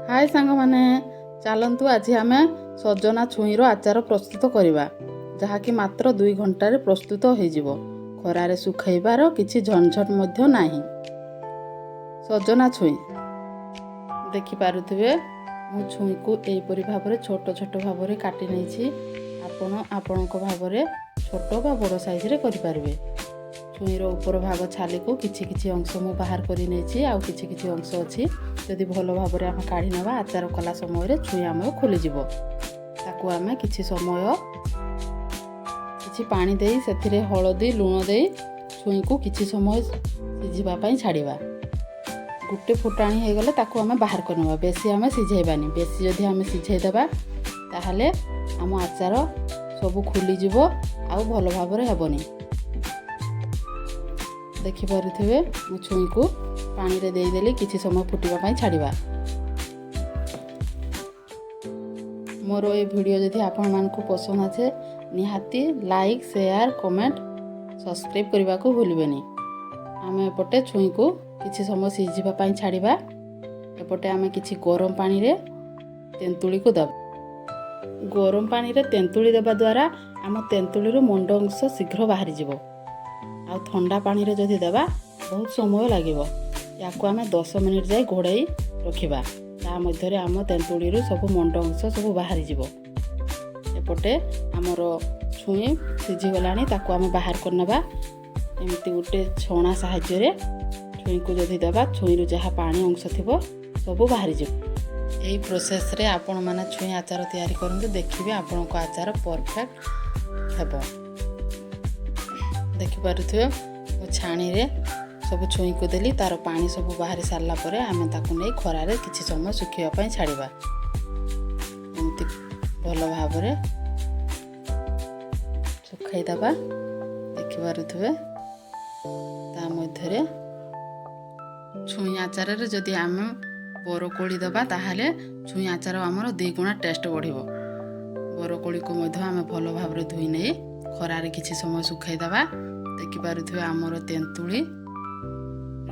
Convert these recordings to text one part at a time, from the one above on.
हाय सांग माने चलतु आज आम सजना छुईर आचार प्रस्तुत करवा जहाँकि मात्र 2 घंटे प्रस्तुत हो खरारे सुखाइबार किसी झंझट नहीं। सजना छुई देखिपे मु छुई को यहीपरि भाव छोट छोट भाव में काटी नहीं। आपण भाव छोट बा बड़ साइज रे करें। छुईर ऊपर भाग छाली को किछि किछि अंश मु बाहर करी नेछि आउ किछि किछि अंश अछि जदि भल भाव में आम काढ़ी नेबा आचार कला समय छुई आम खोली जिवो। ताकू आम किछि समय किछि पानी देई सेथिरे हळदी लूण देई छुई को किछि समय सिझिबा पई छाड़िबा। गुटे फुटाणी हो गले ताकू आम बाहर करनेबा। बेसी आम सिझेबानी। बेसी जदि आम सिझेई देबा ताहले आम आचार सब खोली जिवो आउ भल भाव में हेबनी। देखिपे मु छुई को पानी रे देदेली किछि समय फुटिबा छाड़िबा। मोर ये वीडियो जदि आपण मानकु पसंद आछे निहाती लाइक शेयर कमेंट सब्सक्राइब करने को भूलबेनी। आम एपटे छुई को किछि समय सिझिबा छाड़िबा। एपटे आम किछि गरम पानी रे तेंतुली को दब। गरम पानी रे तेंतुली देबा द्वारा आम तेंतुली रो मुंड अंश शीघ्र बाहरी जिवो। आ ठंडा पानी रे जदि देबा बहुत समय लागिवो। याकू आम 10 मिनिट जाए घोड़ाई रखिबा। ता मध्यरे आम तेंतुली रो सब मुंड अंश सब बाहरी जिवो। एपटे आमर छुई सिझी गलानी ताकू आम बाहर करनेबा। एमती गोटे छणा साहाय्य रे छुई को जदि देबा छुई रो जहा पानी अंश थिबो सब बाहरी जिवो। एही प्रोसेस रे आपण माने छुई आचार तैयारी करंतु। देखिबे आपण को आचार परफेक्ट हेबो। देखिपे मु छाणी रे सब छुई को देली तार पानी सब बाहरी सारला परे आमे ताकू नै खरारे किछि समय सुखिया पई छाड़िबा। एमती भल भाव रे सुखाई दबा। देखिपे ता मध्यरे छुई आचार रे जदि आम बरकोली दबा ताहाले छुई आचार आमर 2 गुणा टेस्ट बढ़िबो। बरकोली को मध्य आम भल भाव रे धुई नै खरारे किछि समय सुखाई दबा। देखिपे आमर तेंतुली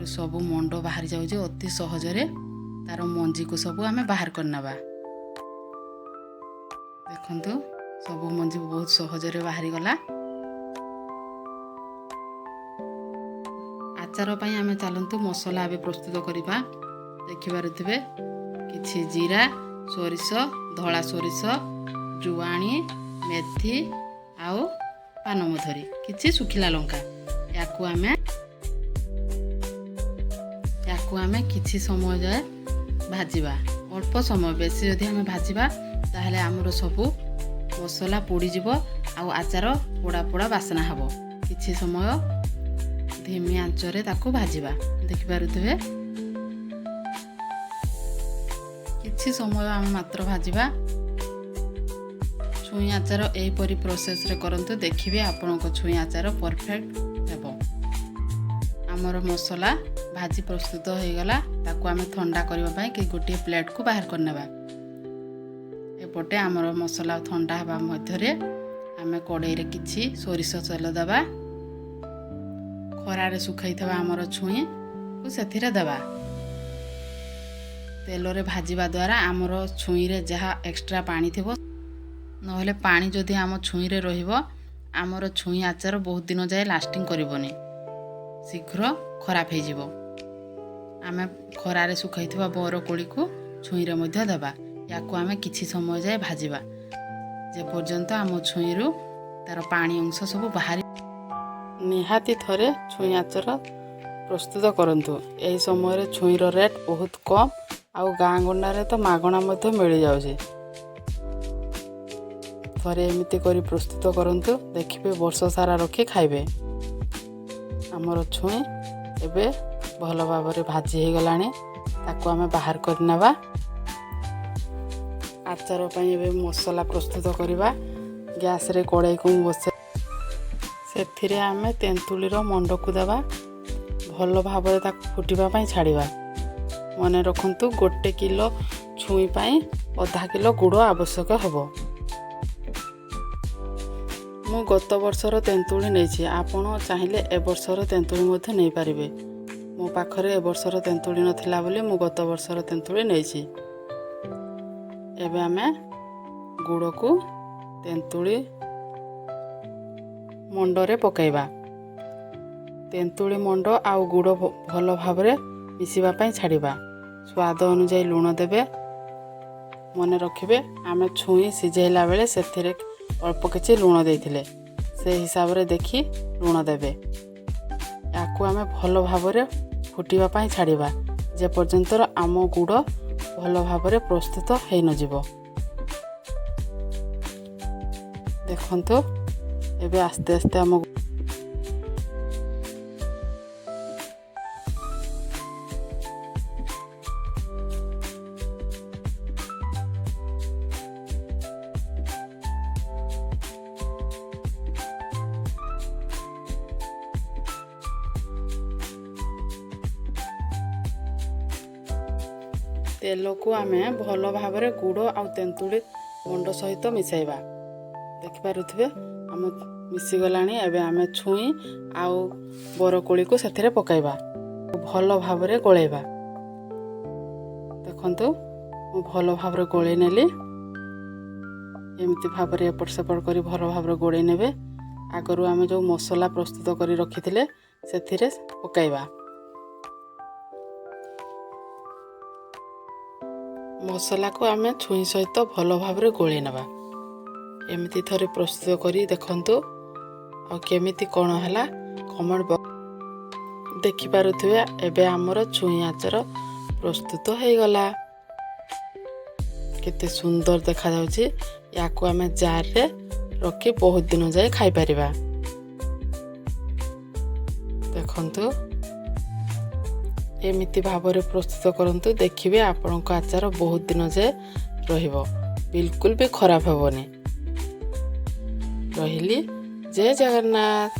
सब मुंड बाहरी जाउजे अति सहज रे तार मंजी को सब आम बाहर करनेबा। देखंतु सब मंजी बहुत सहज रे बाहरी गला। आचार पई आम चलंतु मसला आबे प्रस्तुत करिबा। देखिपे किछि जीरा सोरिष धला सोरिष जुआणी मेथी आउ पानमधुरी किछि सुखिला लंका याकू आमे किछि समय जाए भाजिबा। अल्प समय बेसी जदि आमे भाजिबा ताहले हमरो सबु मसला पोड़ी जिवो आउ आचार पोड़ा पोड़ा बासना हबो। किछि समय धीमी आंच रे ताकू भाजिबा। देखिपे किछि समय आमे मात्र भाजिबा। छुई आचार एहीपरि प्रोसेस रे करंतु। देखिबे आपनको छुई आचार परफेक्ट हेबो। आमर मसला भाजी प्रस्तुत हो गला। ताकू आमे ठंडा करबा पई कि गोटे प्लेट को बाहर करनेबा। एपटे आमर मसला ठंडा हबा मध्यरे आमे कड़ाई रे किछि सोरिष तेल दबा। खरारे सुखाइथबा आमर छुई को सेथिरे दबा। तेल रे भाजीबा द्वारा आमर छुई रे जहा एक्स्ट्रा पानी थिबो नहले पानी जदि आम छुई रे रहिबो आमर छुई आचार बहुत दिन जाए लास्टिंग करिवोनी शीघ्र खराब हो जिवो। आमे खरारे सुखाइथबा बरकोली को छुई रे मध्य देबा। याकू आमे किछि समय जाए भाजिबा जे पर्यंत आम छुई रु तार पानी अंश सब बाहरी। निहाती थरे छुई आचार प्रस्तुत करंतु। एही समय रे छुई रो रेट बहुत कम आउ गाँ गंडा रे तो मागणा मध्य मिल जाउछे। थरे एमिति करी प्रस्तुत करंतु। देखिबे वर्ष सारा रखी खाइबे। आमर छुई एबे भल भाव रे भाजी हो गलानी। ताकू आमे बाहर करनेबा। आचार पई एबे मसला प्रस्तुत करिबा। गैस रे कड़ाई को बसे सेथिरे आमे तेंतुली रो मुंड को देबा। भल भाव रे ताकू फुटिबा पई छाड़िबा। मने रखंतु 1 किलो छुई पई आधा किलो गुड़ आवश्यक हबो। मु गत वर्षर तेंतुली नहीं। आपण चाहिए ए वर्षर तेंतुली मध्य नहीं पारिबे। मो पाखरे ए वर्षर तेंतुली नथिला बोली मु गत वर्षर तेंतुली नहीं। ଏବେ ଆମେ ଗୁଡ଼କୁ ତେନ୍ତୁଳି ମଣ୍ଡରେ ପକାଇବା। ତେନ୍ତୁଳି ମଣ୍ଡ ଆଉ ଗୁଡ଼ ଭଲ ଭାବରେ ମିଶିବା ପାଇଁ ଛାଡ଼ିବା। ସ୍ୱାଦ ଅନୁଯାୟୀ ଲୁଣ ଦେବେ। ମନେ ରଖିବେ ଆମେ ଛୁଇଁ ସିଝାଇଲା ବେଳେ ସେଥିରେ ଅଳ୍ପ କିଛି ଲୁଣ ଦେଇଥିଲେ, ସେହି ହିସାବରେ ଦେଖି ଲୁଣ ଦେବେ। ୟାକୁ ଆମେ ଭଲ ଭାବରେ ଫୁଟିବା ପାଇଁ ଛାଡ଼ିବା ଯେପର୍ଯ୍ୟନ୍ତ ଆମ ଗୁଡ଼ ଭଲ ଭାବରେ ପ୍ରସ୍ତୁତ ହୋଇନଯିବ। ଦେଖନ୍ତୁ ଏବେ ଆସ୍ତେ ଆସ୍ତେ ଆମ ତେଲକୁ ଆମେ ଭଲ ଭାବରେ ଗୁଡ଼ ଆଉ ତେନ୍ତୁଳି ମଣ୍ଡ ସହିତ ମିଶାଇବା। ଦେଖିପାରୁଥିବେ ଆମ ମିଶିଗଲାଣି। ଏବେ ଆମେ ଛୁଇଁ ଆଉ ବରକୋଳିକୁ ସେଥିରେ ପକାଇବା। ଭଲ ଭାବରେ ଗୋଳେଇବା। ଦେଖନ୍ତୁ ମୁଁ ଭଲ ଭାବରେ ଗୋଳେଇ ନେଲି। ଏମିତି ଭାବରେ ଏପଟ ସେପଟ କରି ଭଲ ଭାବରେ ଗୋଳେଇ ନେବେ। ଆଗରୁ ଆମେ ଯେଉଁ ମସଲା ପ୍ରସ୍ତୁତ କରି ରଖିଥିଲେ ସେଥିରେ ପକାଇବା। ମସଲାକୁ ଆମେ ଛୁଇଁ ସହିତ ଭଲ ଭାବରେ ଗୋଳେଇ ନେବା। ଏମିତି ଥରେ ପ୍ରସ୍ତୁତ କରି ଦେଖନ୍ତୁ ଆଉ କେମିତି କ'ଣ ହେଲା କମେଣ୍ଟ ଦେଖିପାରୁଥିବେ। ଏବେ ଆମର ଛୁଇଁ ଆଚାର ପ୍ରସ୍ତୁତ ହୋଇଗଲା। କେତେ ସୁନ୍ଦର ଦେଖାଯାଉଛି। ୟାକୁ ଆମେ ଜାରରେ ରଖି ବହୁତ ଦିନ ଯାଏ ଖାଇପାରିବା। ଦେଖନ୍ତୁ ଏମିତି ଭାବରେ ପ୍ରସ୍ତୁତ କରନ୍ତୁ, ଦେଖିବେ ଆପଣଙ୍କ ଆଚାର ବହୁତ ଦିନ ଯାଏ ରହିବ, ବିଲକୁଲ ବି ଖରାପ ହେବନି। ରହିଲି। ଜୟ ଜଗନ୍ନାଥ।